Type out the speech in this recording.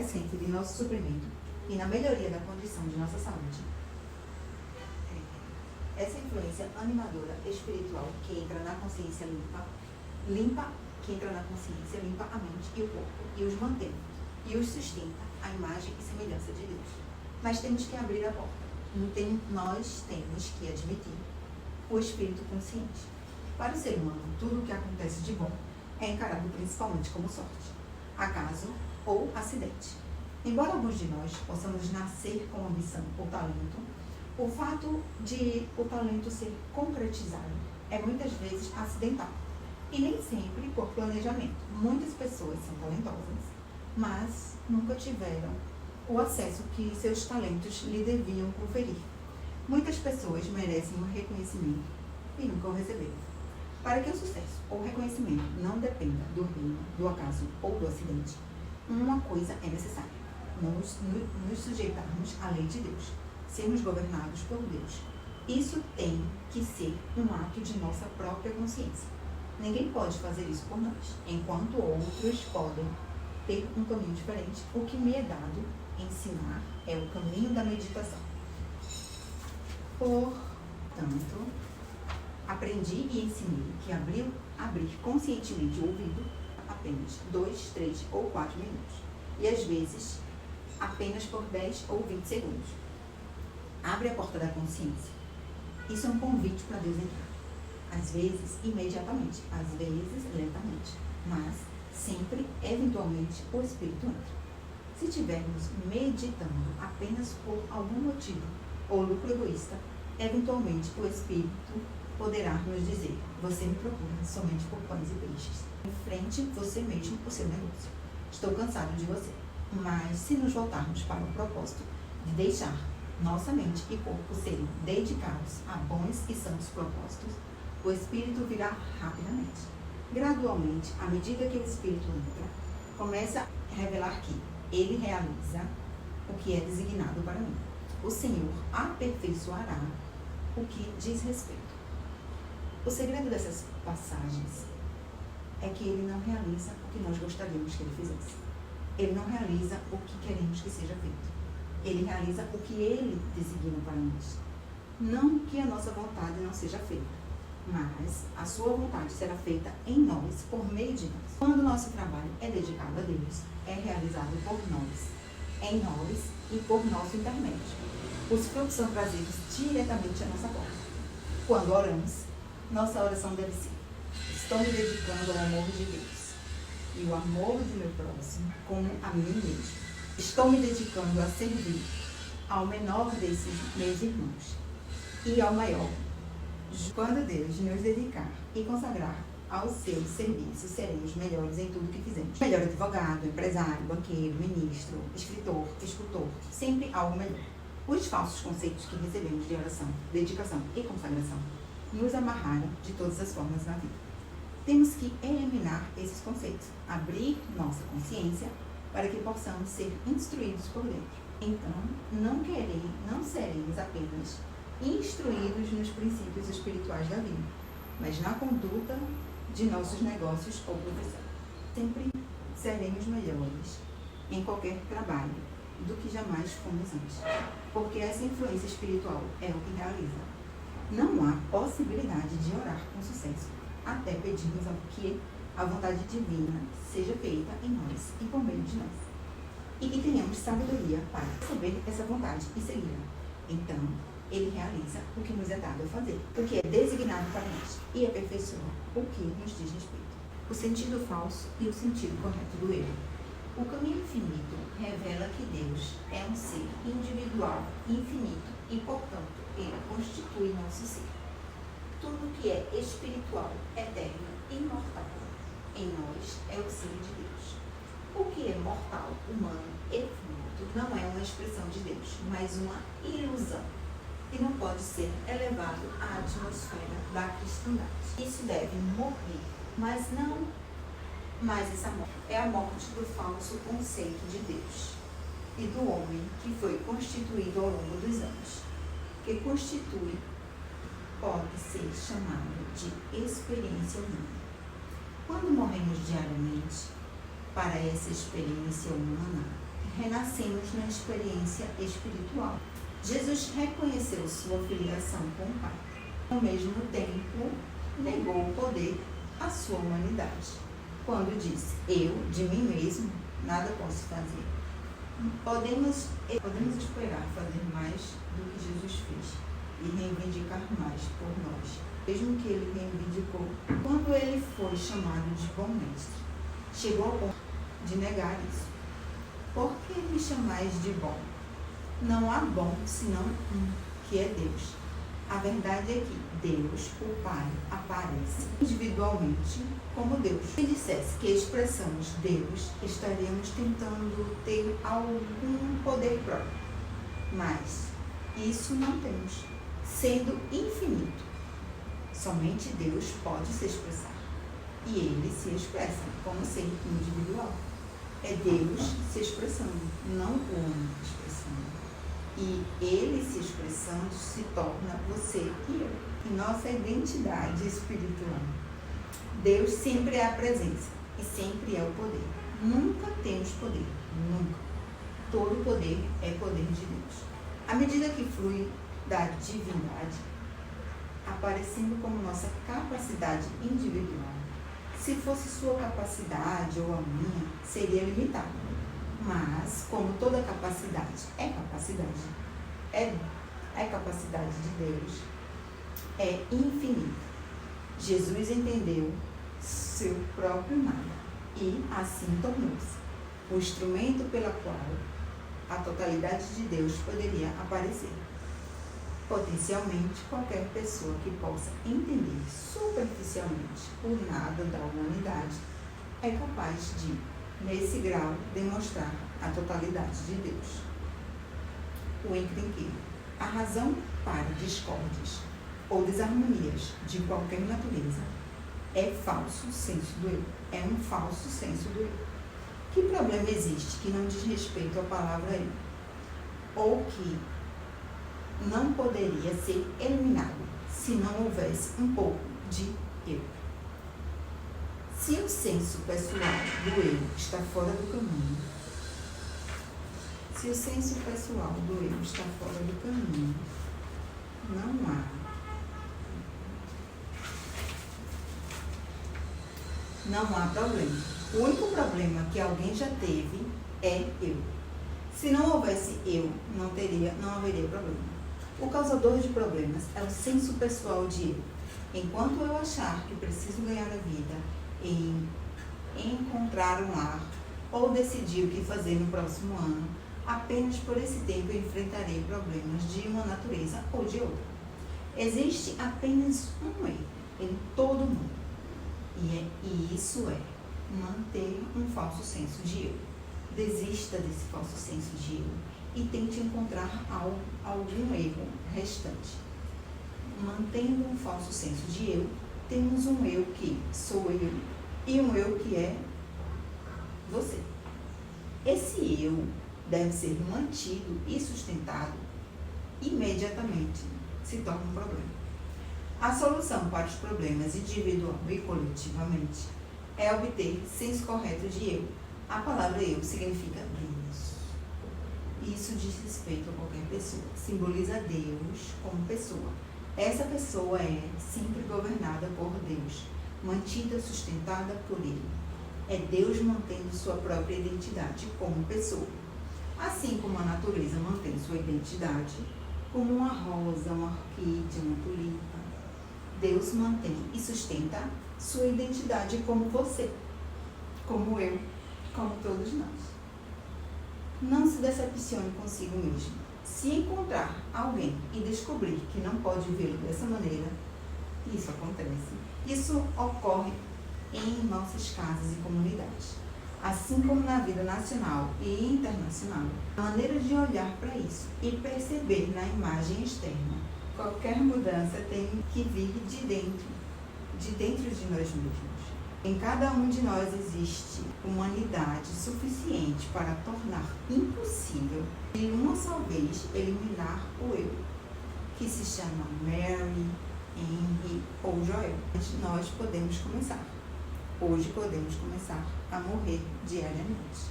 crescente de nosso suprimento e na melhoria da condição de nossa saúde. Essa influência animadora espiritual que entra na consciência limpa a mente e o corpo, e os mantém, e os sustenta à imagem e semelhança de Deus. Mas temos que abrir a porta. Nós temos que admitir o espírito consciente. Para o ser humano, tudo o que acontece de bom é encarado principalmente como sorte, acaso ou acidente. Embora alguns de nós possamos nascer com ambição ou talento, o fato de o talento ser concretizado é muitas vezes acidental e nem sempre por planejamento. Muitas pessoas são talentosas, mas nunca tiveram o acesso que seus talentos lhe deviam conferir. Muitas pessoas merecem o reconhecimento e nunca o receberam. Para que o sucesso ou reconhecimento não dependa do reino, do acaso ou do acidente, uma coisa é necessária: nos sujeitarmos à lei de Deus, sermos governados por Deus. Isso tem que ser um ato de nossa própria consciência. Ninguém pode fazer isso por nós, enquanto outros podem ter um caminho diferente. O que me é dado ensinar é o caminho da meditação. Portanto, aprendi e ensinei que abrir conscientemente o ouvido apenas 2, 3 ou 4 minutos. E às vezes apenas por 10 ou 20 segundos. Abre a porta da consciência. Isso é um convite para Deus entrar. Às vezes, imediatamente, às vezes, lentamente, mas sempre, eventualmente, o Espírito entra. Se estivermos meditando apenas por algum motivo ou lucro egoísta, eventualmente o Espírito poderá nos dizer: você me procura somente por pães e peixes. Enfrente você mesmo o seu negócio. Estou cansado de você. Mas se nos voltarmos para o propósito de deixar nossa mente e corpo serem dedicados a bons e santos propósitos, o Espírito virá rapidamente. Gradualmente, à medida que o Espírito entra, começa a revelar que ele realiza o que é designado para mim. O Senhor aperfeiçoará o que diz respeito. O segredo dessas passagens é que ele não realiza o que nós gostaríamos que ele fizesse. Ele não realiza o que queremos que seja feito. Ele realiza o que ele designa para nós. Não que a nossa vontade não seja feita, mas a sua vontade será feita em nós, por meio de nós. Quando o nosso trabalho é dedicado a Deus, é realizado por nós, em nós e por nosso intermédio. Os frutos são trazidos diretamente à nossa porta. Quando oramos, nossa oração deve ser: estou me dedicando ao amor de Deus e o amor do meu próximo como a mim mesmo. Estou me dedicando a servir ao menor desses meus irmãos e ao maior. Quando Deus nos dedicar e consagrar ao seu serviço, seremos melhores em tudo que fizemos. Melhor advogado, empresário, banqueiro, ministro, escritor, escultor, sempre algo melhor. Os falsos conceitos que recebemos de oração, dedicação e consagração nos amarraram de todas as formas na vida. Temos que eliminar esses conceitos, abrir nossa consciência para que possamos ser instruídos por dentro. Então, não seremos apenas instruídos nos princípios espirituais da vida, mas na conduta de nossos negócios ou profissão. Sempre seremos melhores em qualquer trabalho do que jamais fomos antes, porque essa influência espiritual é o que realiza. Não há possibilidade de orar com sucesso até pedirmos que a vontade divina seja feita em nós e por meio de nós, e que tenhamos sabedoria para receber essa vontade e segui-la. Então, ele realiza o que nos é dado a fazer, o que é designado para nós, e aperfeiçoa o que nos diz respeito. O sentido falso e o sentido correto do erro. O caminho infinito revela que Deus é um ser individual, infinito, e, portanto, ele constitui nosso ser. Tudo que é espiritual, eterno e imortal em nós é o ser de Deus. O que é mortal, humano e finito não é uma expressão de Deus, mas uma ilusão, e não pode ser elevado à atmosfera da cristandade. Isso deve morrer, mas essa morte é a morte do falso conceito de Deus e do homem que foi constituído ao longo dos anos, que pode ser chamado de experiência humana. Quando morremos diariamente para essa experiência humana, renascemos na experiência espiritual. Jesus reconheceu sua filiação com o Pai. Ao mesmo tempo, negou o poder à sua humanidade, quando disse: eu, de mim mesmo, nada posso fazer. Podemos esperar fazer mais do que Jesus fez e reivindicar mais por nós, mesmo que ele reivindicou quando ele foi chamado de bom mestre. Chegou ao ponto de negar isso. Por que me chamais de bom? Não há bom senão um, que é Deus. A verdade é que Deus, o Pai, aparece individualmente como Deus. Se dissesse que expressamos Deus, estaríamos tentando ter algum poder próprio. Mas isso não temos. Sendo infinito, somente Deus pode se expressar. E ele se expressa como ser individual. É Deus se expressando, não o homem expressando. E ele se expressando se torna você e eu. E nossa identidade espiritual. Deus sempre é a presença e sempre é o poder. Nunca temos poder, nunca. Todo poder é poder de Deus. À medida que flui da divindade, aparecendo como nossa capacidade individual. Se fosse sua capacidade ou a minha, seria limitada. Mas, como toda capacidade é capacidade de Deus, é infinita. Jesus entendeu seu próprio nada e assim tornou-se o instrumento pela qual a totalidade de Deus poderia aparecer. Potencialmente, qualquer pessoa que possa entender superficialmente o nada da humanidade é capaz de, nesse grau, demonstrar a totalidade de Deus. O encrenqueiro. A razão para discórdias ou desarmonias de qualquer natureza é falso senso do eu. É um falso senso do eu. Que problema existe que não diz respeito à palavra eu? Ou que não poderia ser eliminado se não houvesse um pouco de eu? Se o senso pessoal do eu está fora do caminho, não há problema. O único problema que alguém já teve é eu. Se não houvesse eu, não haveria problema. O causador de problemas é o senso pessoal de eu. Enquanto eu achar que preciso ganhar a vida em encontrar um lar ou decidir o que fazer no próximo ano, apenas por esse tempo eu enfrentarei problemas de uma natureza ou de outra. Existe apenas um eu em todo mundo. E isso é manter um falso senso de eu. Desista desse falso senso de eu e tente encontrar algum erro restante. Mantendo um falso senso de eu, temos um eu que sou eu e um eu que é você. Esse eu deve ser mantido e sustentado imediatamente, se torna um problema. A solução para os problemas individual e coletivamente é obter senso correto de eu. A palavra eu significa Deus. Isso diz respeito a qualquer pessoa. Simboliza Deus como pessoa. Essa pessoa é sempre governada por Deus, mantida, sustentada por Ele. É Deus mantendo sua própria identidade como pessoa. Assim como a natureza mantém sua identidade como uma rosa, uma orquídea, uma tulipa, Deus mantém e sustenta sua identidade como você, como eu, como todos nós. Não se decepcione consigo mesmo. Se encontrar alguém e descobrir que não pode vê-lo dessa maneira, isso acontece. Isso ocorre em nossas casas e comunidades. Assim como na vida nacional e internacional, a maneira de olhar para isso e perceber na imagem externa. Qualquer mudança tem que vir de dentro de nós mesmos. Em cada um de nós existe humanidade suficiente para tornar impossível, de uma só vez, eliminar o eu, que se chama Mary, Henry ou Joel. Nós podemos começar. Hoje podemos começar a morrer diariamente.